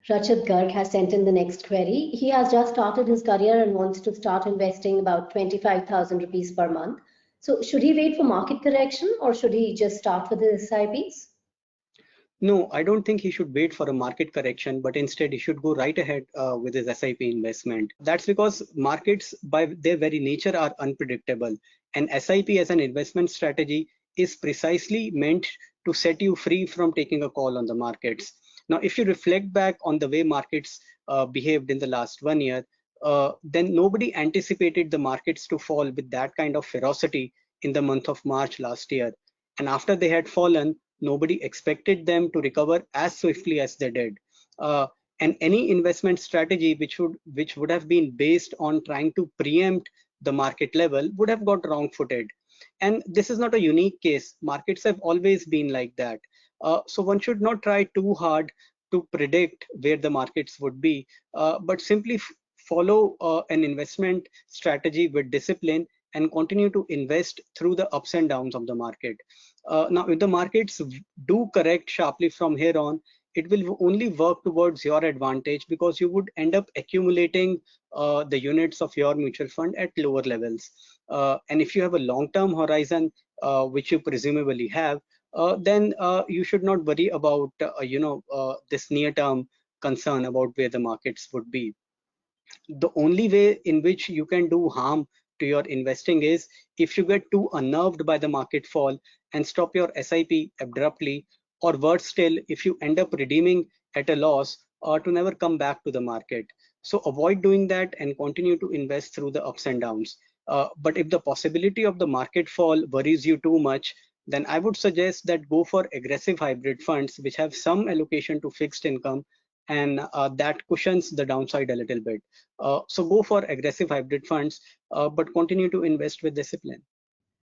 Rachit Garg has sent in the next query. He has just started his career and wants to start investing about 25,000 rupees per month. So should he wait for market correction or should he just start with his SIPs? No, I don't think he should wait for a market correction, but instead he should go right ahead with his SIP investment. That's because markets by their very nature are unpredictable, and SIP as an investment strategy is precisely meant to set you free from taking a call on the markets. Now, if you reflect back on the way markets behaved in the last 1 year, then nobody anticipated the markets to fall with that kind of ferocity in the month of March last year. And after they had fallen, nobody expected them to recover as swiftly as they did. Uh, and any investment strategy which would have been based on trying to preempt the market level would have got wrong-footed. And this is not a unique case. Markets have always been like that. So one should not try too hard to predict where the markets would be, but simply follow an investment strategy with discipline and continue to invest through the ups and downs of the market. Now, if the markets do correct sharply from here on, it will only work towards your advantage because you would end up accumulating the units of your mutual fund at lower levels. And if you have a long-term horizon, which you presumably have, then you should not worry about this near-term concern about where the markets would be. The only way in which you can do harm to your investing is if you get too unnerved by the market fall and stop your SIP abruptly, or worse still, if you end up redeeming at a loss or to never come back to the market. So avoid doing that and continue to invest through the ups and downs. But if the possibility of the market fall worries you too much, then I would suggest that go for aggressive hybrid funds which have some allocation to fixed income, and that cushions the downside a little bit. So go for aggressive hybrid funds, but continue to invest with discipline.